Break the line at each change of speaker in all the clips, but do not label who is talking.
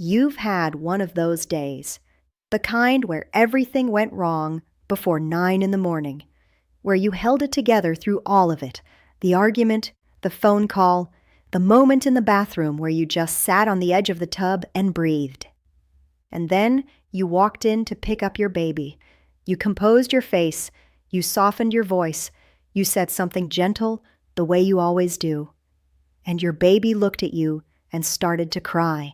You've had one of those days, the kind where everything went wrong before 9 in the morning, where you held it together through all of it, the argument, the phone call, the moment in the bathroom where you just sat on the edge of the tub and breathed. And then you walked in to pick up your baby. You composed your face, you softened your voice, you said something gentle the way you always do. And your baby looked at you and started to cry.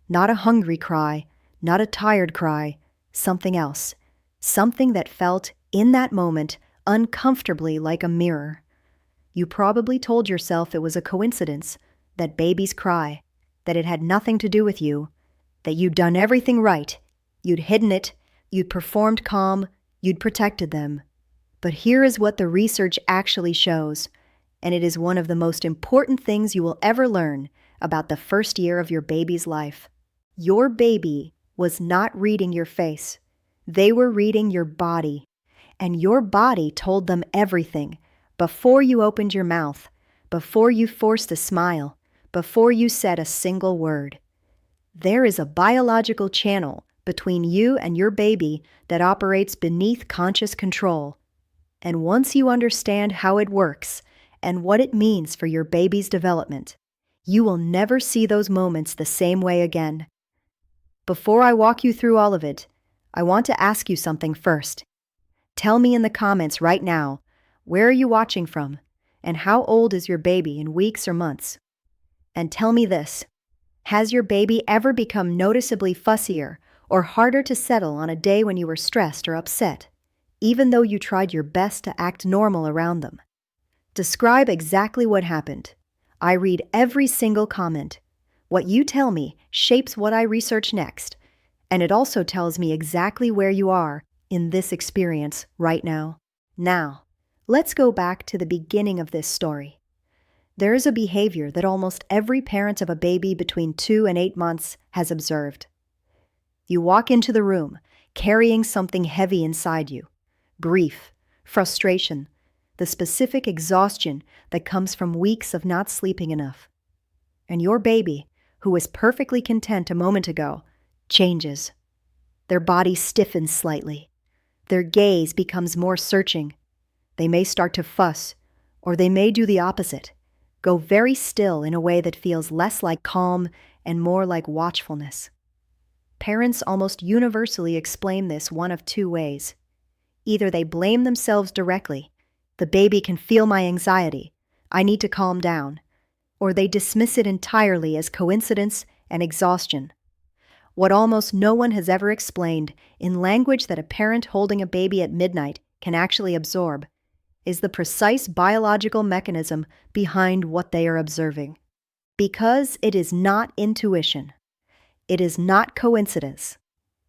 Not a hungry cry, not a tired cry, something else. Something that felt, in that moment, uncomfortably like a mirror. You probably told yourself it was a coincidence, that babies cry, that it had nothing to do with you, that you'd done everything right, you'd hidden it, you'd performed calm, you'd protected them. But here is what the research actually shows, and it is one of the most important things you will ever learn about the first year of your baby's life. Your baby was not reading your face. They were reading your body. And your body told them everything before you opened your mouth, before you forced a smile, before you said a single word. There is a biological channel between you and your baby that operates beneath conscious control. And once you understand how it works and what it means for your baby's development, you will never see those moments the same way again. Before I walk you through all of it, I want to ask you something first. Tell me in the comments right now, where are you watching from, and how old is your baby in weeks or months? And tell me this, has your baby ever become noticeably fussier or harder to settle on a day when you were stressed or upset, even though you tried your best to act normal around them? Describe exactly what happened. I read every single comment. What you tell me shapes what I research next, and it also tells me exactly where you are in this experience right now. Now, let's go back to the beginning of this story. There is a behavior that almost every parent of a baby between 2 and 8 months has observed. You walk into the room carrying something heavy inside you, grief, frustration, the specific exhaustion that comes from weeks of not sleeping enough. And your baby, who was perfectly content a moment ago, changes. Their body stiffens slightly. Their gaze becomes more searching. They may start to fuss, or they may do the opposite, go very still in a way that feels less like calm and more like watchfulness. Parents almost universally explain this one of 2 ways. Either they blame themselves directly, the baby can feel my anxiety, I need to calm down, or they dismiss it entirely as coincidence and exhaustion. What almost no one has ever explained in language that a parent holding a baby at midnight can actually absorb is the precise biological mechanism behind what they are observing. Because it is not intuition, it is not coincidence,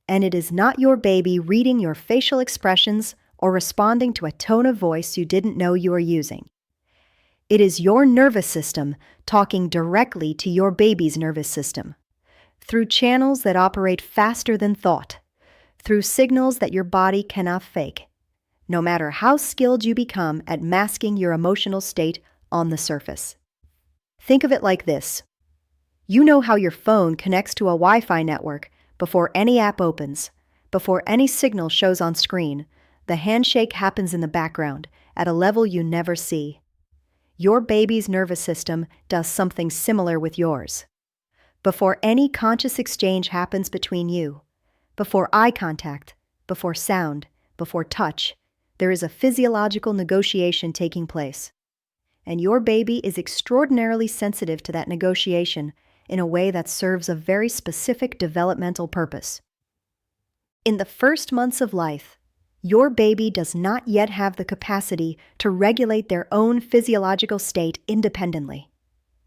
and it is not your baby reading your facial expressions or responding to a tone of voice you didn't know you were using. It is your nervous system talking directly to your baby's nervous system, through channels that operate faster than thought, through signals that your body cannot fake, no matter how skilled you become at masking your emotional state on the surface. Think of it like this. You know how your phone connects to a Wi-Fi network before any app opens, before any signal shows on screen. The handshake happens in the background at a level you never see. Your baby's nervous system does something similar with yours. Before any conscious exchange happens between you, before eye contact, before sound, before touch, there is a physiological negotiation taking place. And your baby is extraordinarily sensitive to that negotiation in a way that serves a very specific developmental purpose. In the first months of life, your baby does not yet have the capacity to regulate their own physiological state independently.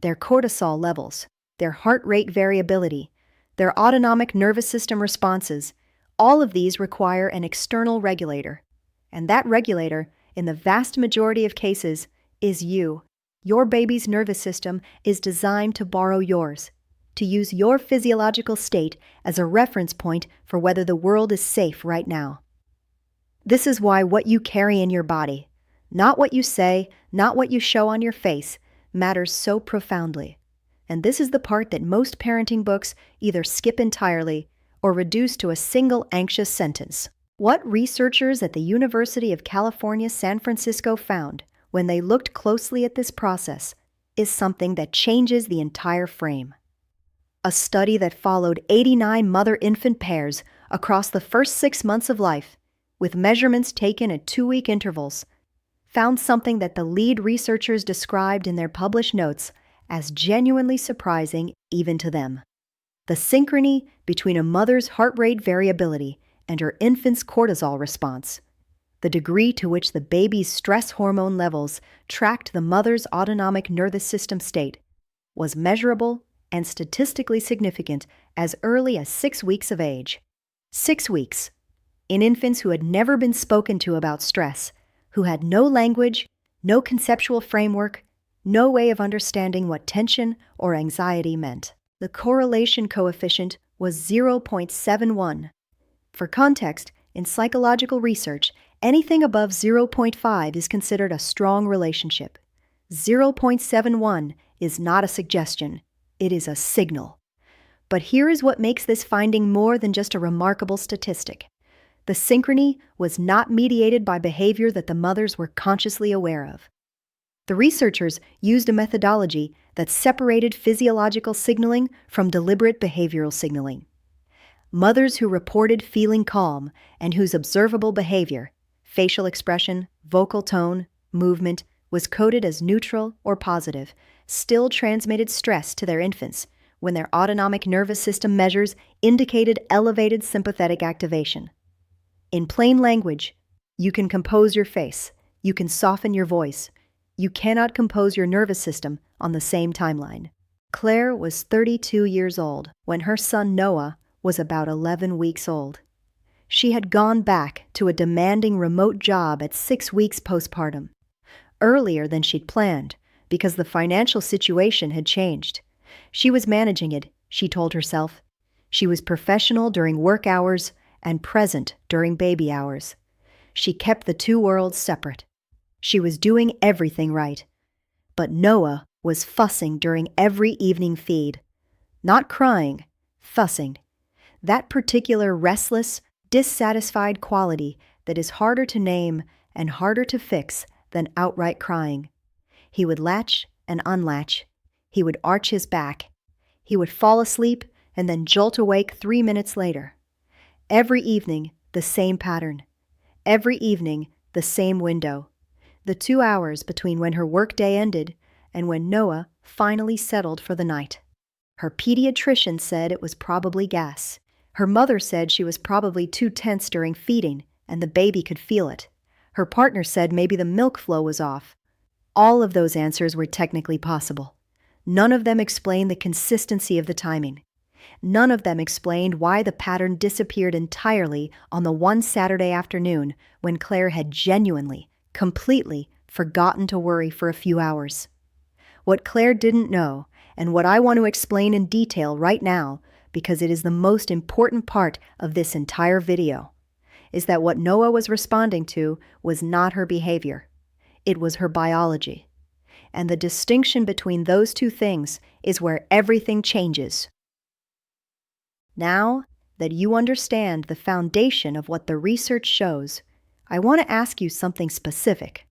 Their cortisol levels, their heart rate variability, their autonomic nervous system responses, all of these require an external regulator. And that regulator, in the vast majority of cases, is you. Your baby's nervous system is designed to borrow yours, to use your physiological state as a reference point for whether the world is safe right now. This is why what you carry in your body, not what you say, not what you show on your face, matters so profoundly. And this is the part that most parenting books either skip entirely or reduce to a single anxious sentence. What researchers at the University of California, San Francisco found when they looked closely at this process is something that changes the entire frame. A study that followed 89 mother-infant pairs across the first 6 months of life, with measurements taken at 2-week intervals, found something that the lead researchers described in their published notes as genuinely surprising even to them. The synchrony between a mother's heart rate variability and her infant's cortisol response, the degree to which the baby's stress hormone levels tracked the mother's autonomic nervous system state, was measurable and statistically significant as early as 6 weeks of age. 6 weeks. In infants who had never been spoken to about stress, who had no language, no conceptual framework, no way of understanding what tension or anxiety meant. The correlation coefficient was 0.71. For context, in psychological research, anything above 0.5 is considered a strong relationship. 0.71 is not a suggestion, it is a signal. But here is what makes this finding more than just a remarkable statistic. The synchrony was not mediated by behavior that the mothers were consciously aware of. The researchers used a methodology that separated physiological signaling from deliberate behavioral signaling. Mothers who reported feeling calm and whose observable behavior, facial expression, vocal tone, movement, was coded as neutral or positive, still transmitted stress to their infants when their autonomic nervous system measures indicated elevated sympathetic activation. In plain language, you can compose your face, you can soften your voice, you cannot compose your nervous system on the same timeline. Claire was 32 years old when her son Noah was about 11 weeks old. She had gone back to a demanding remote job at 6 weeks postpartum, earlier than she'd planned because the financial situation had changed. She was managing it, she told herself. She was professional during work hours and present during baby hours. She kept the two worlds separate. She was doing everything right. But Noah was fussing during every evening feed. Not crying, fussing. That particular restless, dissatisfied quality that is harder to name and harder to fix than outright crying. He would latch and unlatch. He would arch his back. He would fall asleep and then jolt awake 3 minutes later. Every evening, the same pattern. Every evening, the same window. The 2 hours between when her workday ended and when Noah finally settled for the night. Her pediatrician said it was probably gas. Her mother said she was probably too tense during feeding and the baby could feel it. Her partner said maybe the milk flow was off. All of those answers were technically possible. None of them explained the consistency of the timing. None of them explained why the pattern disappeared entirely on the one Saturday afternoon when Claire had genuinely, completely forgotten to worry for a few hours. What Claire didn't know, and what I want to explain in detail right now, because it is the most important part of this entire video, is that what Noah was responding to was not her behavior. It was her biology. And the distinction between those two things is where everything changes. Now that you understand the foundation of what the research shows, I want to ask you something specific.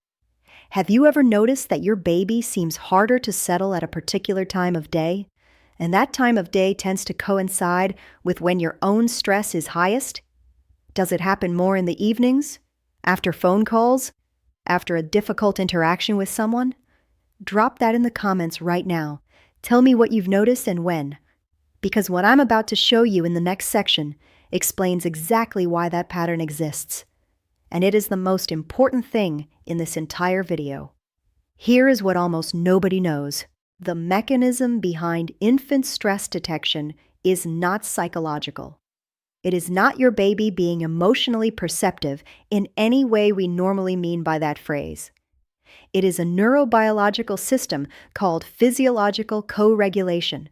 Have you ever noticed that your baby seems harder to settle at a particular time of day? And that time of day tends to coincide with when your own stress is highest? Does it happen more in the evenings? After phone calls? After a difficult interaction with someone? Drop that in the comments right now. Tell me what you've noticed and when. Because what I'm about to show you in the next section explains exactly why that pattern exists. And it is the most important thing in this entire video. Here is what almost nobody knows. The mechanism behind infant stress detection is not psychological. It is not your baby being emotionally perceptive in any way we normally mean by that phrase. It is a neurobiological system called physiological co-regulation,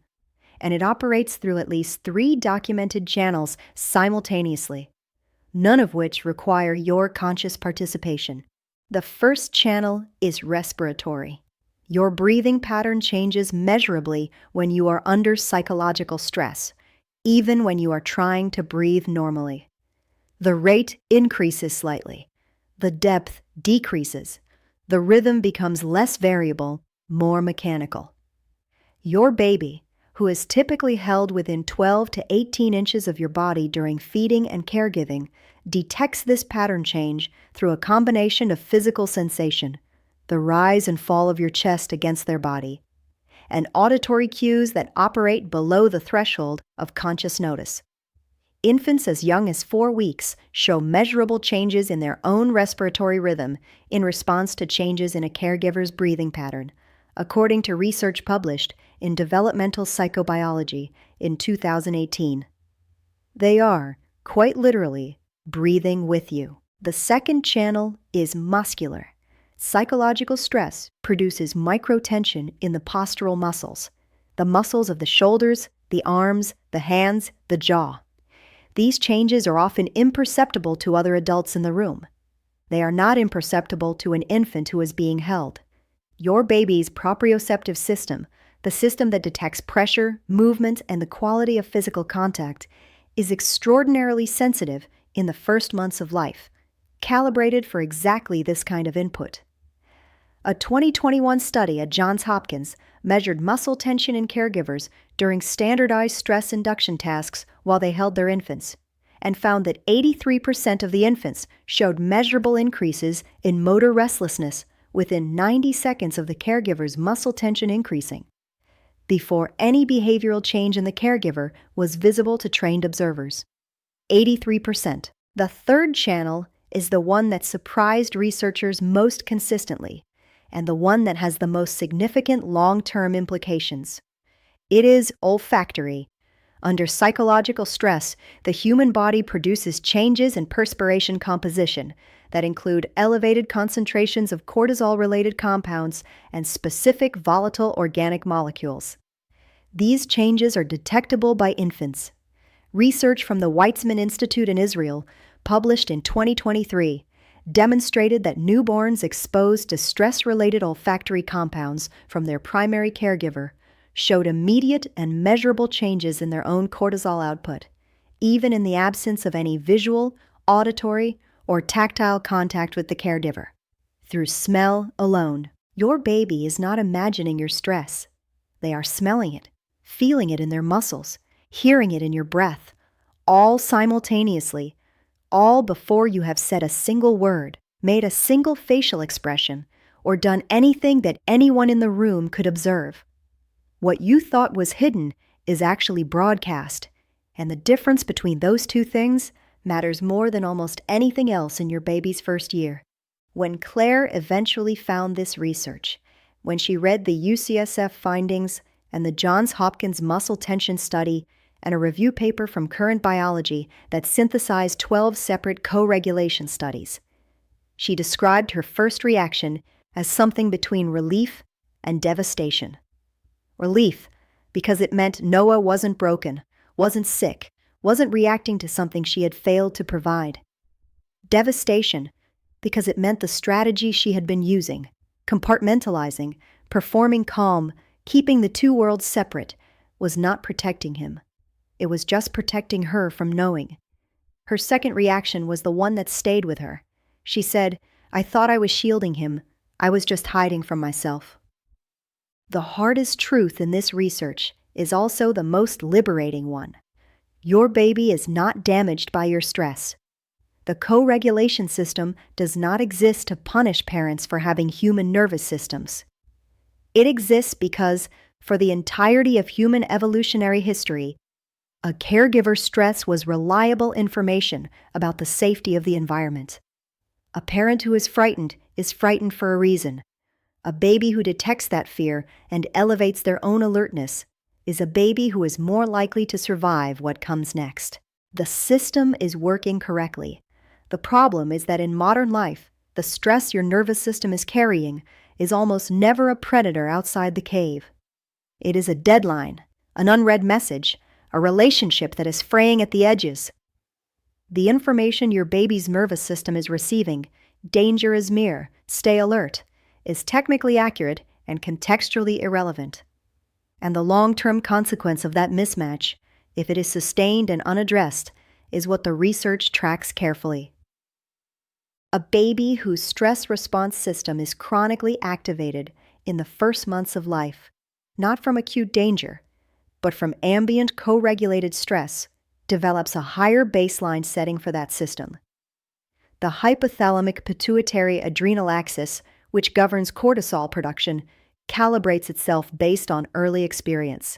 and it operates through at least 3 documented channels simultaneously, none of which require your conscious participation. The first channel is respiratory. Your breathing pattern changes measurably when you are under psychological stress, even when you are trying to breathe normally. The rate increases slightly. The depth decreases. The rhythm becomes less variable, more mechanical. Your baby, who is typically held within 12 to 18 inches of your body during feeding and caregiving, detects this pattern change through a combination of physical sensation, the rise and fall of your chest against their body, and auditory cues that operate below the threshold of conscious notice. Infants as young as 4 weeks show measurable changes in their own respiratory rhythm in response to changes in a caregiver's breathing pattern, according to research published in Developmental Psychobiology in 2018. They are, quite literally, breathing with you. The second channel is muscular. Psychological stress produces microtension in the postural muscles, the muscles of the shoulders, the arms, the hands, the jaw. These changes are often imperceptible to other adults in the room. They are not imperceptible to an infant who is being held. Your baby's proprioceptive system, the system that detects pressure, movement, and the quality of physical contact, is extraordinarily sensitive in the first months of life, calibrated for exactly this kind of input. A 2021 study at Johns Hopkins measured muscle tension in caregivers during standardized stress induction tasks while they held their infants, and found that 83% of the infants showed measurable increases in motor restlessness within 90 seconds of the caregiver's muscle tension increasing, before any behavioral change in the caregiver was visible to trained observers. 83%. The third channel is the one that surprised researchers most consistently, and the one that has the most significant long-term implications. It is olfactory. Under psychological stress, the human body produces changes in perspiration composition that include elevated concentrations of cortisol-related compounds and specific volatile organic molecules. These changes are detectable by infants. Research from the Weizmann Institute in Israel, published in 2023, demonstrated that newborns exposed to stress-related olfactory compounds from their primary caregiver showed immediate and measurable changes in their own cortisol output, even in the absence of any visual, auditory, or tactile contact with the caregiver. Through smell alone, your baby is not imagining your stress. They are smelling it, feeling it in their muscles, hearing it in your breath, all simultaneously, all before you have said a single word, made a single facial expression, or done anything that anyone in the room could observe. What you thought was hidden is actually broadcast, and the difference between those two things matters more than almost anything else in your baby's first year. When Claire eventually found this research, when she read the UCSF findings and the Johns Hopkins muscle tension study and a review paper from Current Biology that synthesized 12 separate co-regulation studies, she described her first reaction as something between relief and devastation. Relief, because it meant Noah wasn't broken, wasn't sick, wasn't reacting to something she had failed to provide. Devastation, because it meant the strategy she had been using, compartmentalizing, performing calm, keeping the two worlds separate, was not protecting him. It was just protecting her from knowing. Her second reaction was the one that stayed with her. She said, "I thought I was shielding him. I was just hiding from myself." The hardest truth in this research is also the most liberating one. Your baby is not damaged by your stress. The co-regulation system does not exist to punish parents for having human nervous systems. It exists because, for the entirety of human evolutionary history, a caregiver's stress was reliable information about the safety of the environment. A parent who is frightened for a reason. A baby who detects that fear and elevates their own alertness is a baby who is more likely to survive what comes next. The system is working correctly. The problem is that in modern life, the stress your nervous system is carrying is almost never a predator outside the cave. It is a deadline, an unread message, a relationship that is fraying at the edges. The information your baby's nervous system is receiving, danger is near, stay alert, is technically accurate and contextually irrelevant. And the long-term consequence of that mismatch, if it is sustained and unaddressed, is what the research tracks carefully. A baby whose stress response system is chronically activated in the first months of life, not from acute danger, but from ambient co-regulated stress, develops a higher baseline setting for that system. The hypothalamic pituitary adrenal axis, which governs cortisol production, calibrates itself based on early experience.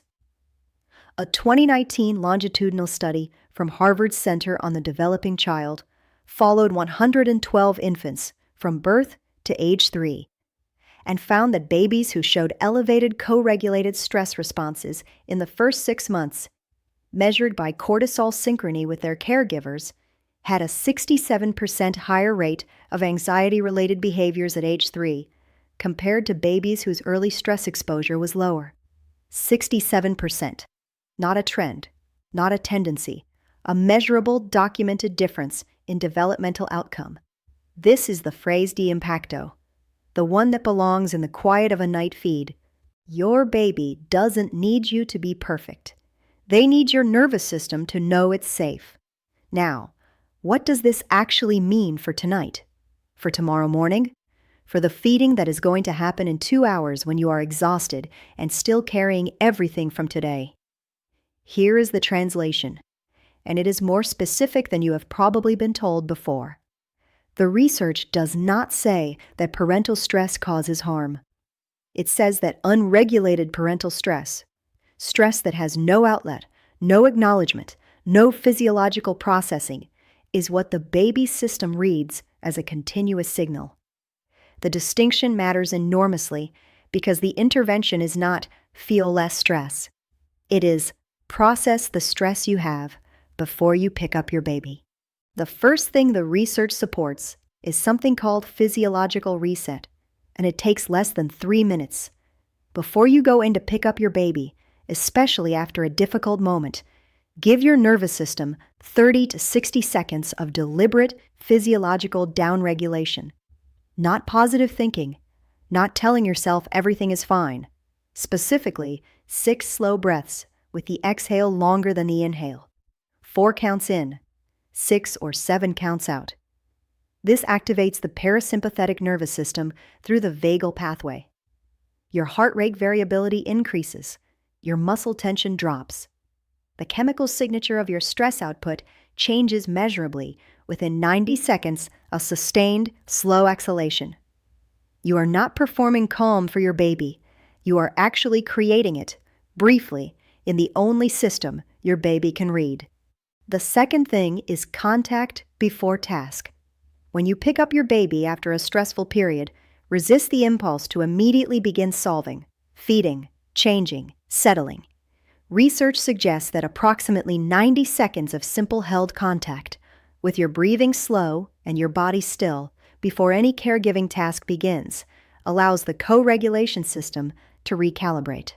A 2019 longitudinal study from Harvard's Center on the Developing Child followed 112 infants from birth to age 3 and found that babies who showed elevated co-regulated stress responses in the first 6 months, measured by cortisol synchrony with their caregivers, had a 67% higher rate of anxiety-related behaviors at age 3 compared to babies whose early stress exposure was lower. 67%. Not a trend, not a tendency, a measurable, documented difference in developmental outcome. This is the phrase de impacto, the one that belongs in the quiet of a night feed. Your baby doesn't need you to be perfect. They need your nervous system to know it's safe. Now, what does this actually mean for tonight? For tomorrow morning? For the feeding that is going to happen in 2 hours when you are exhausted and still carrying everything from today? Here is the translation, and it is more specific than you have probably been told before. The research does not say that parental stress causes harm. It says that unregulated parental stress, stress that has no outlet, no acknowledgement, no physiological processing, is what the baby's system reads as a continuous signal. The distinction matters enormously because the intervention is not feel less stress. It is process the stress you have before you pick up your baby. The first thing the research supports is something called physiological reset, and it takes less than 3 minutes. Before you go in to pick up your baby, especially after a difficult moment, give your nervous system 30 to 60 seconds of deliberate physiological downregulation. Not positive thinking, not telling yourself everything is fine. Specifically, 6 slow breaths with the exhale longer than the inhale. 4 counts in, 6 or 7 counts out. This activates the parasympathetic nervous system through the vagal pathway. Your heart rate variability increases, your muscle tension drops. The chemical signature of your stress output changes measurably within 90 seconds of sustained, slow exhalation. You are not performing calm for your baby. You are actually creating it, briefly, in the only system your baby can read. The second thing is contact before task. When you pick up your baby after a stressful period, resist the impulse to immediately begin solving, feeding, changing, settling. Research suggests that approximately 90 seconds of simple held contact, with your breathing slow and your body still before any caregiving task begins, allows the co-regulation system to recalibrate.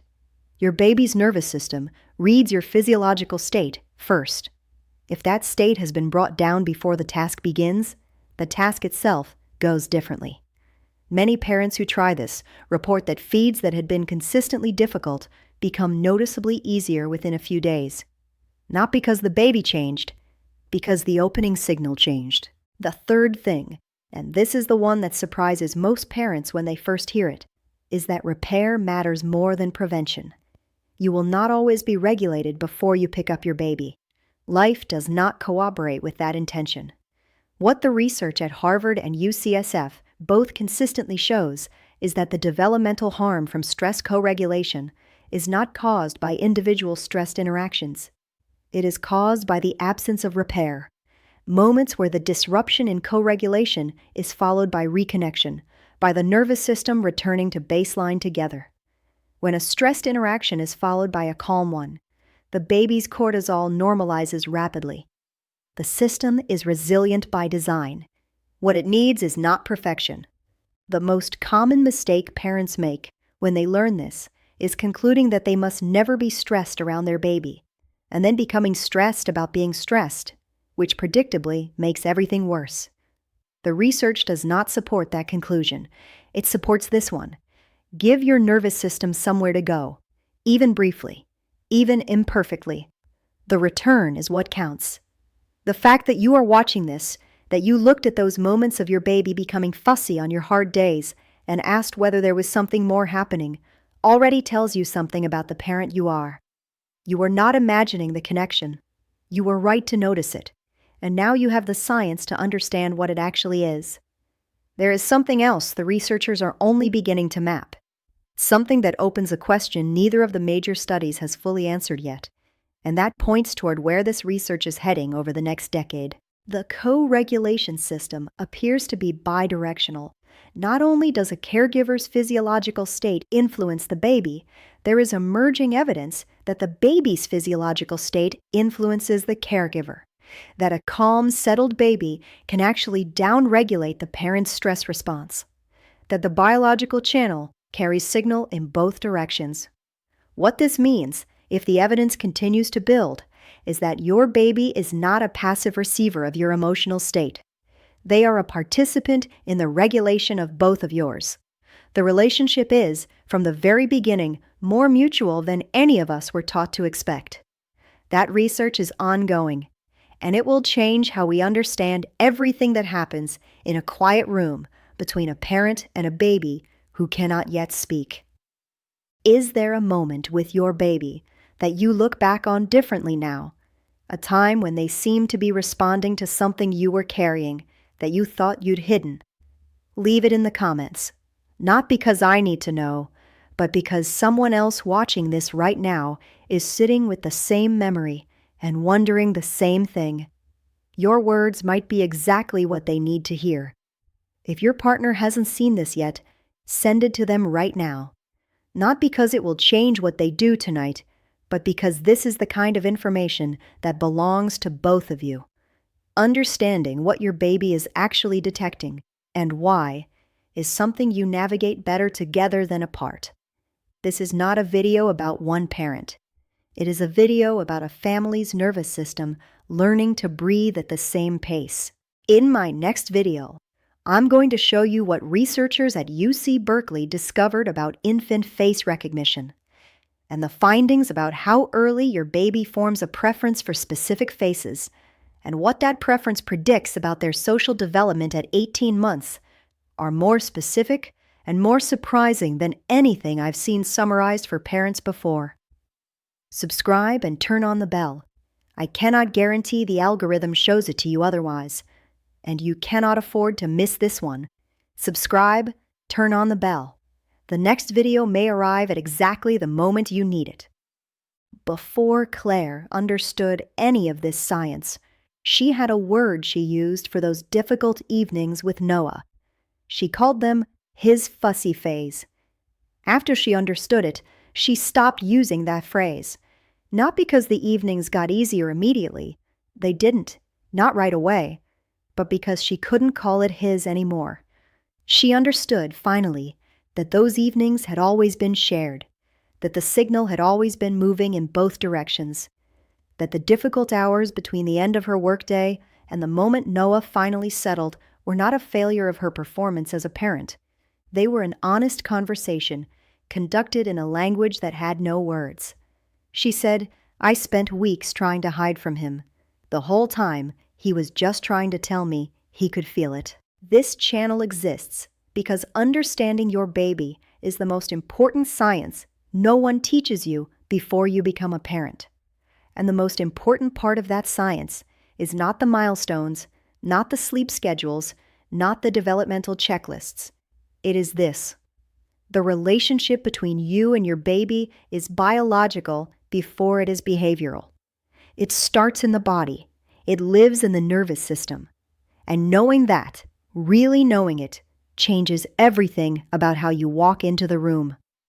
Your baby's nervous system reads your physiological state first. If that state has been brought down before the task begins, the task itself goes differently. Many parents who try this report that feeds that had been consistently difficult become noticeably easier within a few days. Not because the baby changed, because the opening signal changed. The third thing, and this is the one that surprises most parents when they first hear it, is that repair matters more than prevention. You will not always be regulated before you pick up your baby. Life does not cooperate with that intention. What the research at Harvard and UCSF both consistently shows is that the developmental harm from stress co-regulation is not caused by individual stressed interactions. It is caused by the absence of repair, moments where the disruption in co-regulation is followed by reconnection, by the nervous system returning to baseline together. When a stressed interaction is followed by a calm one, the baby's cortisol normalizes rapidly. The system is resilient by design. What it needs is not perfection. The most common mistake parents make when they learn this is concluding that they must never be stressed around their baby, and then becoming stressed about being stressed, which predictably makes everything worse. The research does not support that conclusion. It supports this one. Give your nervous system somewhere to go, even briefly, even imperfectly. The return is what counts. The fact that you are watching this, that you looked at those moments of your baby becoming fussy on your hard days and asked whether there was something more happening, already tells you something about the parent you are. You are not imagining the connection. You were right to notice it, and now you have the science to understand what it actually is. There is something else the researchers are only beginning to map, something that opens a question neither of the major studies has fully answered yet, and that points toward where this research is heading over the next decade. The co-regulation system appears to be bidirectional. Not only does a caregiver's physiological state influence the baby, there is emerging evidence that the baby's physiological state influences the caregiver, that a calm, settled baby can actually downregulate the parent's stress response, that the biological channel carries signal in both directions. What this means, if the evidence continues to build, is that your baby is not a passive receiver of your emotional state. They are a participant in the regulation of both of yours. The relationship is, from the very beginning, more mutual than any of us were taught to expect. That research is ongoing, and it will change how we understand everything that happens in a quiet room between a parent and a baby who cannot yet speak. Is there a moment with your baby that you look back on differently now? A time when they seem to be responding to something you were carrying that you thought you'd hidden? Leave it in the comments. Not because I need to know, but because someone else watching this right now is sitting with the same memory and wondering the same thing. Your words might be exactly what they need to hear. If your partner hasn't seen this yet, send it to them right now. Not because it will change what they do tonight, but because this is the kind of information that belongs to both of you. Understanding what your baby is actually detecting and why is something you navigate better together than apart. This is not a video about one parent. It is a video about a family's nervous system learning to breathe at the same pace. In my next video, I'm going to show you what researchers at UC Berkeley discovered about infant face recognition, and the findings about how early your baby forms a preference for specific faces, and what that preference predicts about their social development at 18 months, are more specific and more surprising than anything I've seen summarized for parents before. Subscribe and turn on the bell. I cannot guarantee the algorithm shows it to you otherwise, and you cannot afford to miss this one. Subscribe, turn on the bell. The next video may arrive at exactly the moment you need it. Before Claire understood any of this science, she had a word she used for those difficult evenings with Noah. She called them his fussy phase. After she understood it, she stopped using that phrase. Not because the evenings got easier immediately. They didn't, not right away, but because she couldn't call it his anymore. She understood, finally, that those evenings had always been shared, that the signal had always been moving in both directions, that the difficult hours between the end of her workday and the moment Noah finally settled were not a failure of her performance as a parent. They were an honest conversation, conducted in a language that had no words. She said, "I spent weeks trying to hide from him. The whole time, he was just trying to tell me he could feel it." This channel exists because understanding your baby is the most important science no one teaches you before you become a parent. And the most important part of that science is not the milestones, not the sleep schedules, not the developmental checklists. It is this: the relationship between you and your baby is biological before it is behavioral. It starts in the body. It lives in the nervous system. And knowing that, really knowing it, changes everything about how you walk into the room.